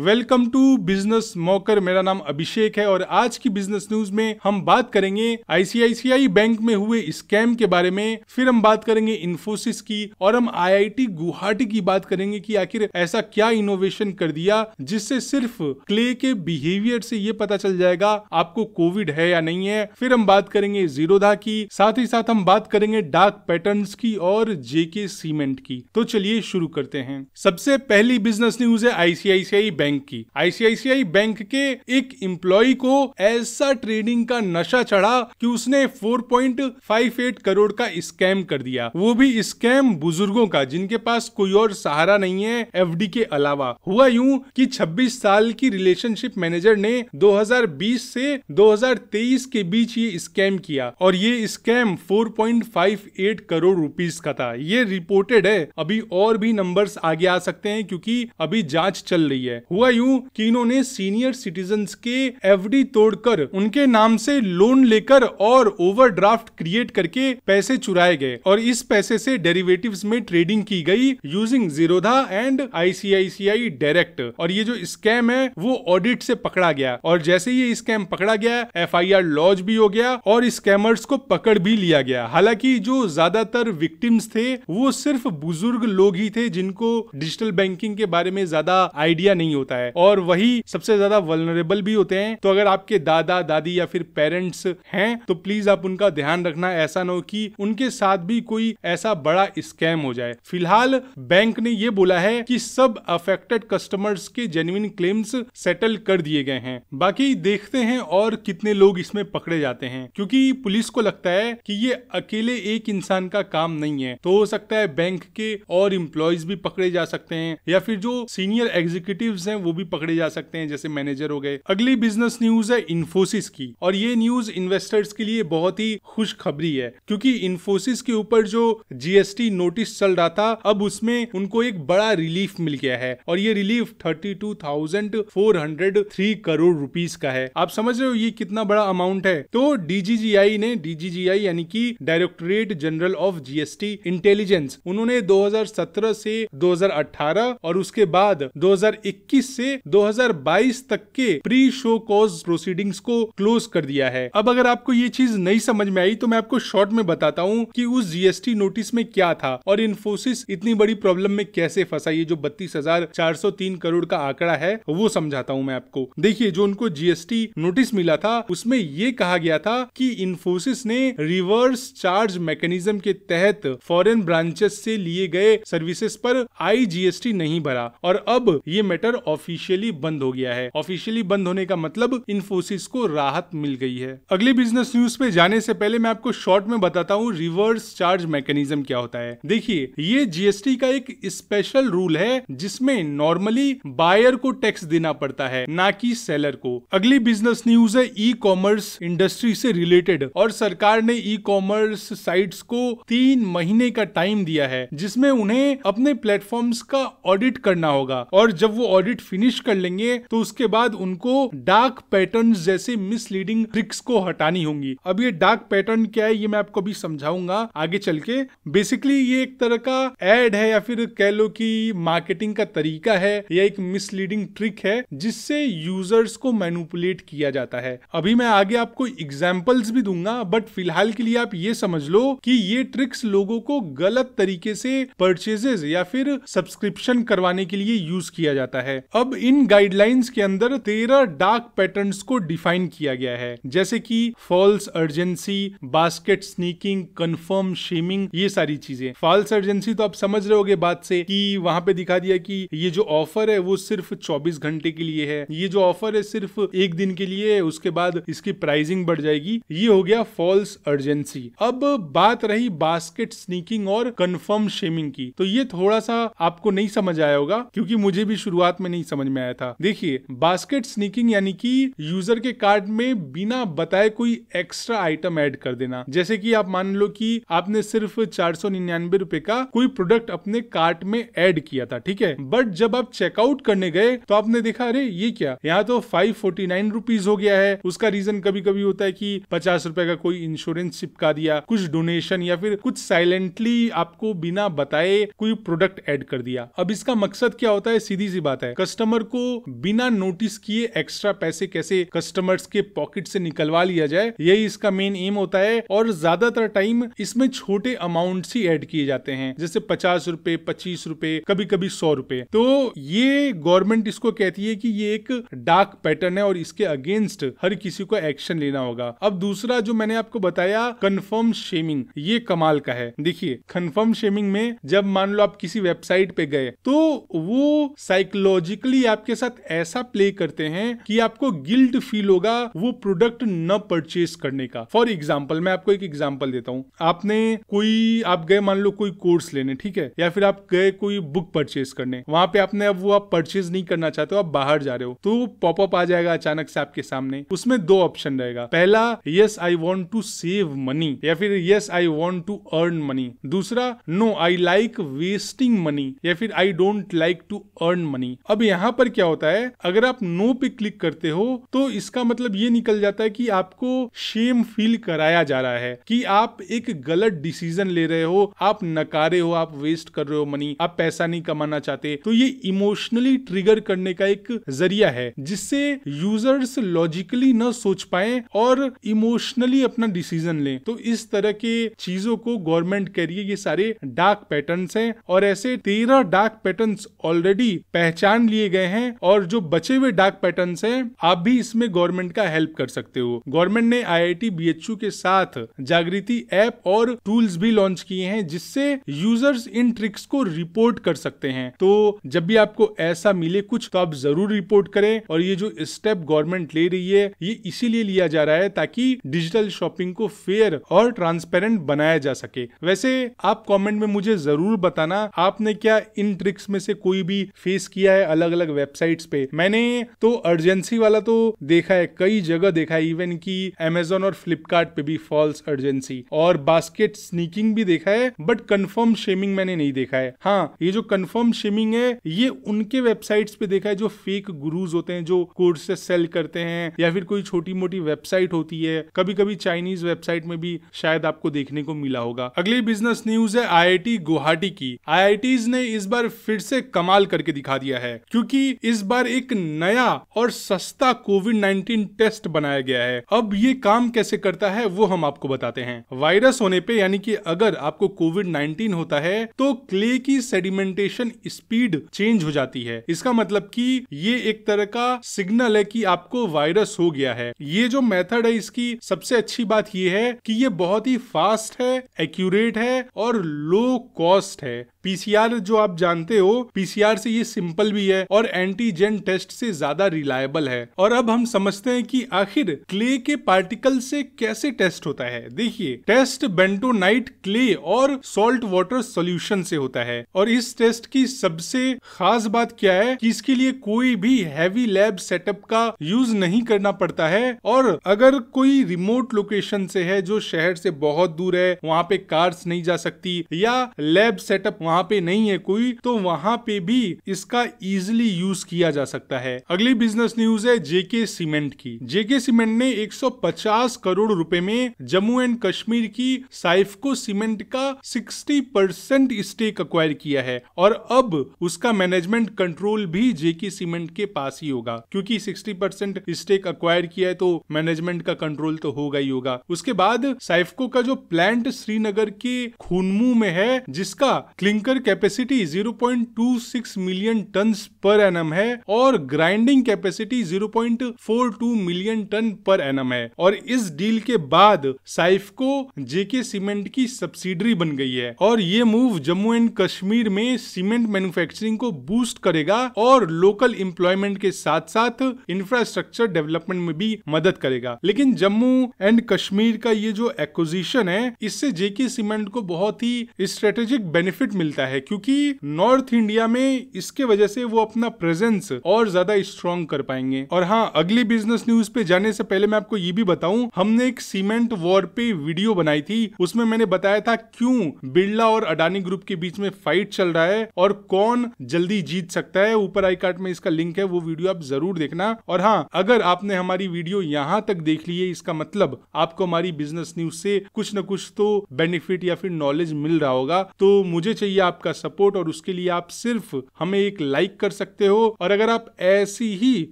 Welcome to business मॉकर। मेरा नाम अभिषेक है और आज की बिजनेस न्यूज में हम बात करेंगे आईसीआईसीआई बैंक में हुए स्कैम के बारे में, फिर हम बात करेंगे इन्फोसिस की और हम आईआईटी गुवाहाटी की बात करेंगे कि आखिर ऐसा क्या इनोवेशन कर दिया जिससे सिर्फ क्ले के बिहेवियर से ये पता चल जाएगा आपको कोविड है या नहीं है। फिर हम बात करेंगे जीरोधा की, साथ ही साथ हम बात करेंगे डार्क पैटर्न्स की और जेके सीमेंट की। तो चलिए शुरू करते हैं। सबसे पहली बिजनेस न्यूज है आईसीआईसीआई बैंक की। आईसीआईसीआई बैंक के एक एम्प्लॉय को ऐसा ट्रेडिंग का नशा चढ़ा कि उसने 4.58 करोड़ का स्कैम कर दिया, वो भी स्कैम बुजुर्गों का जिनके पास कोई और सहारा नहीं है एफडी के अलावा। हुआ यूं कि 26 साल की रिलेशनशिप मैनेजर ने 2020 से 2023 के बीच ये स्कैम किया और ये स्कैम 4.58 करोड़ रुपीस का था। ये रिपोर्टेड है, अभी और भी नंबर्स आगे आ सकते हैं क्योंकि अभी जांच चल रही है। हुआ यूं कि इन्होंने सीनियर सिटीजन्स के एफडी तोड़कर उनके नाम से लोन लेकर और ओवरड्राफ्ट क्रिएट करके पैसे चुराए गए और इस पैसे से डेरिवेटिव्स में ट्रेडिंग की गई using Zerodha and ICICI direct. और ये जो स्कैम है वो ऑडिट से पकड़ा गया और जैसे ये स्कैम पकड़ा गया एफआईआर लॉन्च भी हो गया और स्कैमर्स को पकड़ भी लिया गया। हालांकि जो ज्यादातर विक्टिम्स थे वो सिर्फ बुजुर्ग लोग ही थे जिनको डिजिटल बैंकिंग के बारे में ज्यादा आइडिया नहीं होता है और वही सबसे ज्यादा वल्नरेबल भी होते हैं। तो अगर आपके दादा दादी या फिर पेरेंट्स हैं तो प्लीज आप उनका ध्यान रखना, ऐसा ना हो कि उनके साथ भी कोई ऐसा बड़ा स्कैम हो जाए। फिलहाल बैंक ने ये बोला है कि सब अफेक्टेड कस्टमर्स के जेन्युइन क्लेम्स सेटल कर दिए गए हैं। बाकी देखते हैं और कितने लोग इसमें पकड़े जाते हैं, क्योंकि पुलिस को लगता है कि ये अकेले एक इंसान का काम नहीं है। तो हो सकता है बैंक के और एम्प्लॉयज भी पकड़े जा सकते हैं या फिर जो सीनियर एग्जीक्यूटिव्स हैं वो भी पकड़े जा सकते हैं, जैसे मैनेजर हो गए। अगली बिजनेस न्यूज है इन्फोसिस की और ये न्यूज इन्वेस्टर्स के लिए बहुत ही खुशखबरी है क्योंकि इन्फोसिस के ऊपर जो जीएसटी नोटिस चल रहा था अब उसमें उनको एक बड़ा रिलीफ मिल गया है और ये रिलीफ 32,403 करोड़ रुपीस का है। आप समझ रहे हो ये कितना बड़ा अमाउंट है। तो डीजीजीआई यानी कि directorate general of GST intelligence, उन्होंने 2017 से 2018 और उसके बाद 2021 से 2022 तक के प्री शो कॉज प्रोसीडिंग्स को क्लोज कर दिया है। अब अगर आपको ये चीज नहीं समझ में आई तो मैं आपको शॉर्ट में बताता हूँ कि उस जीएसटी नोटिस में क्या था और इन्फोसिस इतनी बड़ी प्रॉब्लम में कैसे फंसा। ये जो 32,403 करोड़ का आंकड़ा है वो समझाता हूँ मैं आपको। देखिए, जो उनको जीएसटी नोटिस मिला था उसमें ये कहा गया था कि इन्फोसिस ने रिवर्स चार्ज मैकेनिज्म के तहत फॉरेन ब्रांचेस से लिए गए सर्विसेज पर आईजीएसटी नहीं भरा और अब ये मैटर ऑफिशियली बंद हो गया है। ऑफिशियली बंद होने का मतलब इन्फोसिस को राहत मिल गई है। अगली बिजनेस न्यूज पे जाने से पहले मैं आपको शॉर्ट में बताता हूँ रिवर्स चार्ज मैकेनिज्म क्या होता है। देखिए, ये जीएसटी का एक स्पेशल रूल है जिसमें नॉर्मली बायर को टैक्स देना पड़ता है, ना कि सेलर को। अगली बिजनेस न्यूज है ई कॉमर्स इंडस्ट्री से रिलेटेड और सरकार ने ई कॉमर्स साइट्स को 3 महीने का टाइम दिया है जिसमें उन्हें अपने प्लेटफॉर्म्स का ऑडिट करना होगा और जब वो ऑडिट फिनिश कर लेंगे तो उसके बाद उनको डार्क पैटर्न जैसे मिसलीडिंग ट्रिक्स को हटानी होंगी। अब ये डार्क पैटर्न क्या है ये मैं आपको भी समझाऊंगा आगे चल के। बेसिकली ये एक तरह का एड है या फिर कह लो कि मार्केटिंग का तरीका है या एक मिसलीडिंग ट्रिक है जिससे यूजर्स को मैनिपुलेट किया जाता है। अभी मैं आगे आपको एग्जांपल्स भी दूंगा बट फिलहाल के लिए आप ये समझ लो कि ये ट्रिक्स लोगों को गलत तरीके से परचेजेस या फिर सब्सक्रिप्शन करवाने के लिए यूज किया जाता है। अब इन गाइडलाइंस के अंदर 13 डार्क पैटर्न्स को डिफाइन किया गया है, जैसे कि false urgency, basket sneaking, confirm shaming, ये सारी चीजें। फॉल्स अर्जेंसी तो आप समझ रहे होगे बात से कि वहां पे दिखा दिया कि ये जो ऑफर है वो सिर्फ 24 घंटे के लिए है, ये जो ऑफर है सिर्फ 1 दिन के लिए है, उसके बाद इसकी प्राइसिंग बढ़ जाएगी। ये हो गया फॉल्स अर्जेंसी। अब बात रही बास्केट स्नीकिंग और कंफर्म शेमिंग की, तो ये थोड़ा सा आपको नहीं समझ आया होगा क्योंकि मुझे भी शुरुआत में नहीं समझ में आया था। देखिए, बास्केट स्नीकिंग यानी कि यूजर के कार्ट में बिना बताए कोई एक्स्ट्रा आइटम ऐड कर देना। जैसे कि आप मान लो कि आपने सिर्फ 499 रुपए का कोई प्रोडक्ट अपने कार्ट में ऐड किया था, ठीक है, बट जब आप चेकआउट करने गए तो आपने देखा अरे ये क्या, यहाँ तो 549 रुपीज हो गया है। उसका रीजन कभी कभी होता है कि 50 रुपए का कोई इंश्योरेंस चिपका दिया, कुछ डोनेशन या फिर कुछ साइलेंटली आपको बिना बताए कोई प्रोडक्ट ऐड कर दिया। अब इसका मकसद क्या होता है, सीधी सी बात है, कस्टमर को बिना नोटिस किए एक्स्ट्रा पैसे कैसे कस्टमर्स के पॉकेट से निकलवा लिया जाए, यही इसका मेन एम होता है। और ज्यादातर टाइम इसमें छोटे अमाउंट्स ही ऐड किए जाते हैं, जैसे 50 रुपए, 25 रुपए, कभी कभी 100 रुपए। तो ये गवर्नमेंट इसको कहती है कि ये एक डार्क पैटर्न है और इसके अगेंस्ट हर किसी को एक्शन लेना होगा। अब दूसरा जो मैंने आपको बताया कंफर्म शेमिंग, ये कमाल का है। देखिए कंफर्म शेमिंग में जब मान लो आप किसी वेबसाइट पे गए तो वो साइकोलॉजिकली आपके साथ ऐसा प्ले करते हैं कि आपको गिल्ट फील होगा वो प्रोडक्ट न परचेज करने का। फॉर एग्जाम्पल मैं आपको एक एग्जाम्पल देता हूँ। आप गए मान लो कोई कोर्स लेने, ठीक है, या फिर आप गए कोई बुक परचेज करने, वहां पे आपने अब वो आप परचेज नहीं करना चाहते हो, आप बाहर जा रहे हो, तो पॉपअप आ जाएगा अचानक से आपके सामने। उसमें दो ऑप्शन रहेगा, पहला yes I want to save money, या फिर yes I want to earn money. दूसरा no I like wasting money, या फिर I don't like to earn money. अब यहाँ पर क्या होता है, अगर आप नो पे क्लिक करते हो तो इसका मतलब ये निकल जाता है कि आपको शेम फील कराया जा रहा है कि आप एक गलत डिसीजन ले रहे हो, आप नकारे हो, आप वेस्ट कर रहे हो मनी, आप पैसा नहीं कमाना चाहते। तो ये इमोशनली ट्रिगर करने का एक जरिया है जिससे यूजर्स लॉजिकली न सोच पाए और इमोशनली अपना डिसीजन लें। तो इस तरह के चीजों को गवर्नमेंट कह रही है ये सारे डार्क पैटर्न्स हैं, और ऐसे 13 डार्क पैटर्न्स ऑलरेडी पहचान लिए गए हैं। और जो बचे हुए डार्क पैटर्न्स हैं आप भी इसमें गवर्नमेंट का हेल्प कर सकते हो। गवर्नमेंट ने IIT BHU के साथ जागृति ऐप और टूल्स भी लॉन्च किए हैं जिससे यूजर्स इन ट्रिक्स को रिपोर्ट कर सकते हैं। तो जब भी आपको ऐसा मिले कुछ तो आप जरूर रिपोर्ट करें। और ये जो स्टेप गवर्नमेंट ले रही है ये इसीलिए लिया जा रहा है ताकि डिजिटल शॉपिंग को फेयर और ट्रांसपेरेंट बनाया जा सके। वैसे आप कमेंट में मुझे जरूर बताना आपने क्या इन ट्रिक्स में से कोई भी फेस किया है अलग अलग वेबसाइट्स पे। मैंने तो अर्जेंसी वाला तो देखा है, कई जगह देखा है, इवन की Amazon और फ्लिपकार्ट पे भी फॉल्स अर्जेंसी और बास्केट स्नीकिंग भी देखा है, बट कंफर्म शेमिंग मैंने नहीं देखा है। हाँ, ये जो कंफर्म शेमिंग है ये उनके वेबसाइट्स पे देखा है जो फेक गुरुज होते हैं, जो कोर्सेस सेल करते हैं, या फिर कोई छोटी मोटी वेबसाइट होती है, कभी कभी चाइनीज वेबसाइट में भी शायद आपको देखने को मिला होगा। अगली बिजनेस न्यूज है IIT गुवाहाटी की। IITs ने इस बार फिर से कमाल करके दिखा दिया है, क्योंकि इस बार एक नया और सस्ता कोविड-19 टेस्ट बनाया गया है। अब ये काम कैसे करता है वो हम आपको बताते हैं। वायरस होने पे यानी कि अगर आपको कोविड-19 होता है तो क्ले की सेडिमेंटेशन स्पीड चेंज हो जाती है। इसका मतलब कि ये एक तरह का सिग्नल है कि आपको वायरस हो गया है। ये जो मेथड है इसकी सबसे अच्छी बात ये है कि ये बहुत ही फास्ट है, एक्यूरेट है और लो कॉस्ट है। PCR जो आप जानते हो, PCR से ये सिंपल भी है और एंटीजन टेस्ट से ज्यादा रिलायबल है। और अब हम समझते हैं कि आखिर क्ले के पार्टिकल से कैसे टेस्ट होता है। देखिए, टेस्ट बेंटोनाइट क्ले और सॉल्ट वाटर सॉल्यूशन से होता है। और इस टेस्ट की सबसे खास बात क्या है कि इसके लिए कोई भी हैवी लैब सेटअप का यूज नहीं करना पड़ता है। और अगर कोई रिमोट लोकेशन से है जो शहर से बहुत दूर है, वहाँ पे कार्स नहीं जा सकती या लैब सेटअप वहाँ पे नहीं है कोई, तो वहाँ पे भी इसका इजीली यूज किया जा सकता है। अगली बिजनेस न्यूज है JK सीमेंट की। JK सीमेंट ने 150 करोड़ रुपए में जम्मू एंड कश्मीर की साइफको सीमेंट का 60% स्टेक अक्वायर किया है। और अब उसका मैनेजमेंट कंट्रोल भी JK सीमेंट के पास ही होगा, क्योंकि 60% स्टेक अक्वायर किया है तो मैनेजमेंट का कंट्रोल तो होगा ही होगा। उसके बाद साइफको का जो प्लांट श्रीनगर के खूनमू में है, जिसका clinker capacity 0.26 million ton per annum है और grinding capacity 0.42 million ton per annum है। और इस डील के बाद साइफको JK सीमेंट की सब्सिडरी बन गई है। और ये मूव जम्मू एंड कश्मीर में सीमेंट मैन्युफैक्चरिंग को बूस्ट करेगा और लोकल एम्प्लॉयमेंट के साथ साथ इंफ्रास्ट्रक्चर डेवलपमेंट में भी मदद करेगा। लेकिन जम्मू एंड कश्मीर का ये जो एक्विजिशन है, इससे JK सीमेंट को बहुत ही स्ट्रेटेजिक बेनिफिट मिलता है, क्योंकि नॉर्थ इंडिया में इसके वजह से वो अपना प्रेजेंस और ज्यादा स्ट्रॉन्ग कर पाएंगे। और हाँ, अगली बिजनेस न्यूज पे जाने से पहले मैं आपको ये भी बताऊं, हमने एक सीमेंट वॉर पे वीडियो बनाई थी। उसमें मैंने बताया था क्यों बिरला और अडानी ग्रुप के बीच में फाइट चल रहा है और कौन जल्दी जीत सकता है। ऊपर आई कार्ड में इसका लिंक है, वो वीडियो आप जरूर देखना। और हाँ, अगर आपने हमारी वीडियो यहाँ तक देख ली है, इसका मतलब आपको हमारी बिजनेस न्यूज से कुछ न कुछ तो बेनिफिट या फिर नॉलेज मिल रहा होगा। तो मुझे चाहिए आपका सपोर्ट और उसके लिए आप सिर्फ हमें एक लाइक कर सकते हो। और अगर आप ऐसी ही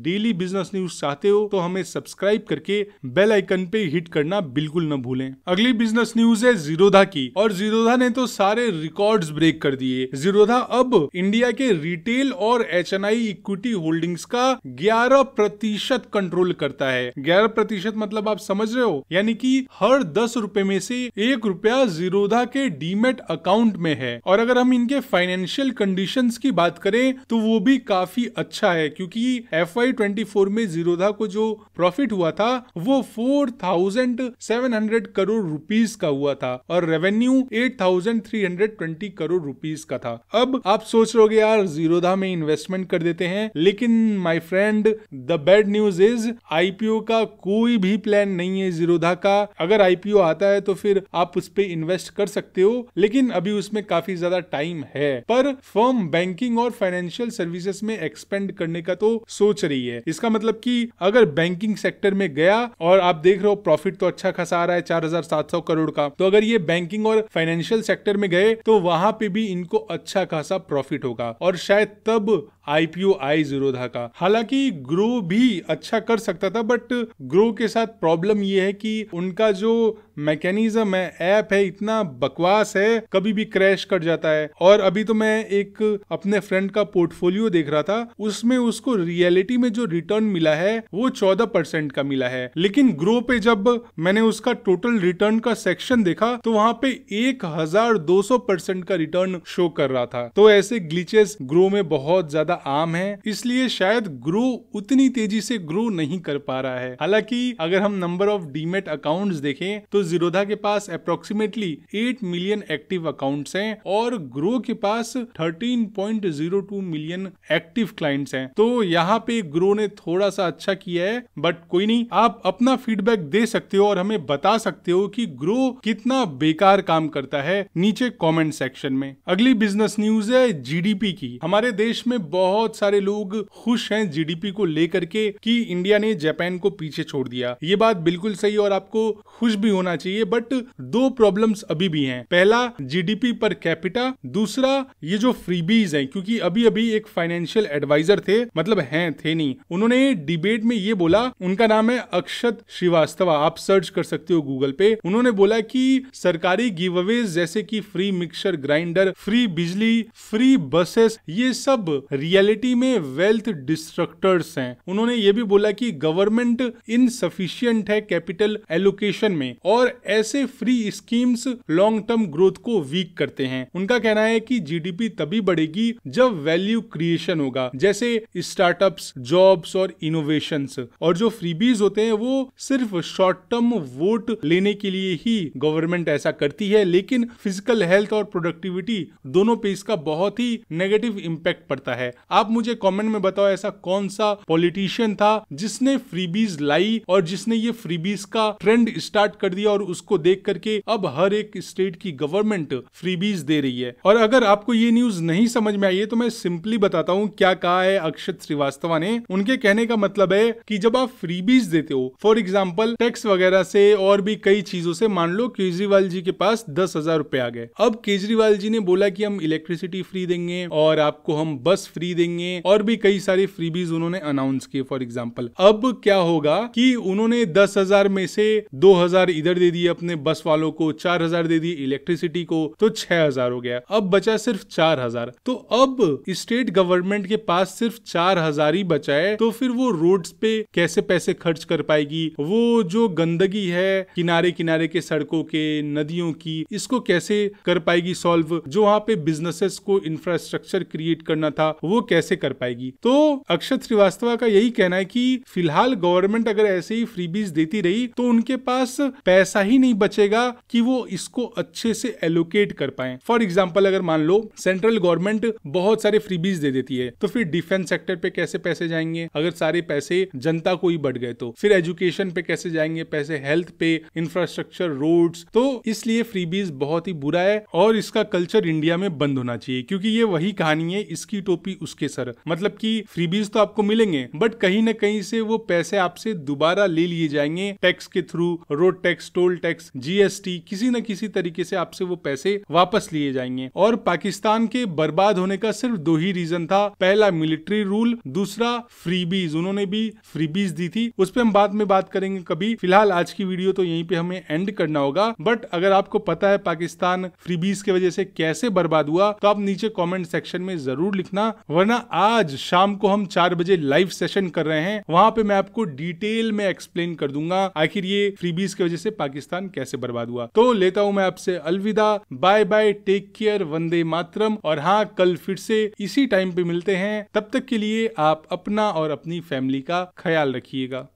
डेली बिजनेस न्यूज चाहते हो तो हमें सब्सक्राइब करके बेल आइकन पे हिट करना बिल्कुल न भूलें। अगली बिजनेस न्यूज है जीरोधा की, और जीरोधा ने तो सारे रिकॉर्ड्स ब्रेक कर दिए। जीरोधा अब इंडिया के रिटेल और एचएनआई इक्विटी होल्डिंग्स का 11% कंट्रोल करता है। 11% मतलब आप समझ रहे हो, यानी कि हर 10 रुपए में से 1 रुपया जीरोधा के डीमेट अकाउंट में है। और अगर हम इनके फाइनेंशियल कंडीशंस की बात करें तो वो भी काफी अच्छा है, क्योंकि FY24 में जीरोधा को जो प्रॉफिट हुआ था वो 4700 करोड़ रुपीस का हुआ था और रेवेन्यू 8320 करोड़ रुपीस का था। अब आप सोच रहे हो यार जीरोधा में इन्वेस्टमेंट कर देते हैं, लेकिन my friend the bad news is IPO का कोई भी प्लान नहीं है जीरोधा का। अगर आईपीओ आता है तो फिर आप उस पे इन्वेस्ट कर सकते हो, लेकिन अभी उसमें काफी ज्यादा टाइम है। पर फर्म बैंकिंग और फाइनेंशियल सर्विसेज में एक्सपेंड करने का तो सोच रही है। इसका मतलब कि अगर बैंकिंग सेक्टर में गया और आप देख रहे हो प्रॉफिट तो अच्छा खासा आ रहा है 4700 करोड़ का, तो अगर ये बैंकिंग और फाइनेंशियल सेक्टर में गए तो वहां पे भी इनको अच्छा खासा प्रॉफिट होगा और शायद तब आईपीओ आए जीरोधा का। हालांकि ग्रो भी अच्छा कर सकता था, बट ग्रो के साथ प्रॉब्लम ये है कि उनका जो मैकेनिज्म है, ऐप है, इतना बकवास है, कभी भी क्रैश कर जाता है। और अभी तो मैं एक अपने फ्रेंड का पोर्टफोलियो देख रहा था, उसमें उसको रियलिटी में जो रिटर्न मिला है वो 14% का मिला है, लेकिन ग्रो पे जब मैंने उसका टोटल रिटर्न का सेक्शन देखा तो वहां पे 1200% का रिटर्न शो कर रहा था। तो ऐसे ग्लिचेस ग्रो में बहुत ज्यादा आम है, इसलिए शायद ग्रो उतनी तेजी से ग्रो नहीं कर पा रहा है। हालांकि अगर हम नंबर ऑफ डीमेट अकाउंट्स देखें तो जीरोधा के पास अप्रोक्सीमेटली 8 मिलियन एक्टिव अकाउंट्स हैं और ग्रो के पास 13.02 मिलियन एक्टिव क्लाइंट्स हैं। तो यहाँ पे ग्रो ने थोड़ा सा अच्छा किया है, बट कोई नहीं, आप अपना फीडबैक दे सकते हो और हमें बता सकते हो कि ग्रो कितना बेकार काम करता है नीचे कमेंट सेक्शन में। अगली बिजनेस न्यूज है जीडीपी की। हमारे देश में बहुत सारे लोग खुश हैं जीडीपी को लेकर के कि इंडिया ने जापान को पीछे छोड़ दिया। ये बात बिल्कुल सही और आपको खुश भी होना चाहिए, बट 2 प्रॉब्लम्स अभी भी हैं। पहला जीडीपी पर कैपिटा, दूसरा ये जो फ्रीबीज हैं, क्योंकि अभी अभी एक फाइनेंशियल एडवाइजर थे, मतलब थे नहीं, उन्होंने डिबेट में ये बोला, उनका नाम है अक्षत श्रीवास्तव, आप सर्च कर सकते हो गूगल पे। उन्होंने बोला कि सरकारी गिव अवेज जैसे कि फ्री मिक्सर ग्राइंडर, फ्री बिजली, फ्री बसेस, ये सब रियलिटी में वेल्थ डिस्ट्रक्टर्स हैं। उन्होंने ये भी बोला कि गवर्नमेंट इनसफिशिएंट है कैपिटल एलोकेशन में और ऐसे free schemes long term growth को वीक करते हैं। उनका कहना है कि जीडीपी तभी बढ़ेगी जब वैल्यू क्रिएशन होगा, जैसे स्टार्टअप्स, जॉब्स और इनोवेशंस। और जो फ्रीबीज होते हैं वो सिर्फ शॉर्ट टर्म वोट लेने के लिए ही गवर्नमेंट ऐसा करती है, लेकिन फिजिकल हेल्थ और प्रोडक्टिविटी दोनों पे इसका बहुत ही नेगेटिव इंपैक्ट पड़ता है। आप मुझे कमेंट में बताओ ऐसा कौन सा पॉलिटिशियन था जिसने फ्रीबीज लाई और जिसने ये फ्रीबीज का ट्रेंड स्टार्ट कर दिया और उसको देख करके अब हर एक स्टेट की गवर्नमेंट फ्रीबीज दे रही है। और अगर आपको ये न्यूज नहीं समझ में आई है तो मैं सिंपली बताता हूँ क्या कहा है अक्षत श्रीवास्तव ने। उनके कहने का मतलब है कि जब आप फ्रीबीज देते हो, फॉर एग्जाम्पल टैक्स वगैरह से और भी कई चीजों से, मान लो केजरीवाल जी के पास 10,000 रुपए आ गए। अब केजरीवाल जी ने बोला कि हम इलेक्ट्रिसिटी फ्री देंगे और आपको हम बस फ्री देंगे और भी कई सारे फ्रीबीज उन्होंने अनाउंस किए फॉर एग्जाम्पल। अब क्या होगा कि उन्होंने 10,000 में से 2,000 इधर दे दिए अपने बस वालों को, 4,000 दे दिए इलेक्ट्रिसिटी को, तो 6,000 हो गया। अब बचा सिर्फ 4,000। तो अब स्टेट गवर्नमेंट के पास सिर्फ 4,000 ही बचा है, तो फिर वो रोड्स पे कैसे पैसे खर्च कर पाएगी? वो जो गंदगी है किनारे किनारे के सड़कों के, नदियों की, इसको कैसे कर पाएगी सॉल्व? जो वहां पे बिजनेसेस को इंफ्रास्ट्रक्चर क्रिएट करना था वो कैसे कर पाएगी? तो अक्षत श्रीवास्तव का यही कहना है कि फिलहाल गवर्नमेंट अगर ऐसे ही फ्रीबीज देती रही तो उनके पास पैसा ही नहीं बचेगा कि वो इसको अच्छे से एलोकेट कर पाए। फॉर एग्जाम्पल अगर मान लो सेंट्रल गवर्नमेंट बहुत सारे फ्रीबीज दे देती है तो फिर डिफेंस सेक्टर पे कैसे पैसे जाएंगे? अगर सारे पैसे जनता को ही बढ़ गए तो फिर एजुकेशन पे कैसे जाएंगे पैसे, हेल्थ पे, इंफ्रास्ट्रक्चर, रोड्स। तो इसलिए फ्रीबीज बहुत ही बुरा है और इसका कल्चर इंडिया में बंद होना चाहिए, क्योंकि ये वही कहानी है, इसकी टोपी उसके सर। मतलब कि फ्रीबीज तो आपको मिलेंगे बट कहीं ना कहीं से वो पैसे आपसे दोबारा ले लिए जाएंगे टैक्स के through, road tax, toll tax, GST, किसी न किसी तरीके से आपसे वो पैसे वापस लिए जाएंगे। और पाकिस्तान के बर्बाद होने का सिर्फ दो ही रीजन था, पहला मिलिट्री रूल, दूसरा फ्रीबीज। उन्होंने भी फ्रीबीज दी थी, उस पर हम बाद में बात करेंगे कभी। फिलहाल आज की वीडियो तो यहीं पे हमें एंड करना होगा। बट अगर आपको पता है पाकिस्तान फ्रीबीज की वजह से कैसे बर्बाद हुआ तो आप नीचे कमेंट सेक्शन में जरूर लिखना, वरना आज शाम को हम 4 बजे लाइव सेशन कर रहे हैं, वहां पे मैं आपको डिटेल में एक्सप्लेन कर दूंगा आखिर ये फ्रीबीज की वजह से पाकिस्तान कैसे बर्बाद हुआ। तो लेता हूं मैं आपसे अलविदा, bye bye, take care, Vande Mataram. और हाँ, कल फिर से इसी टाइम पे मिलते हैं, तब तक के लिए आप अपना और अपनी फैमिली का ख्याल रखिएगा।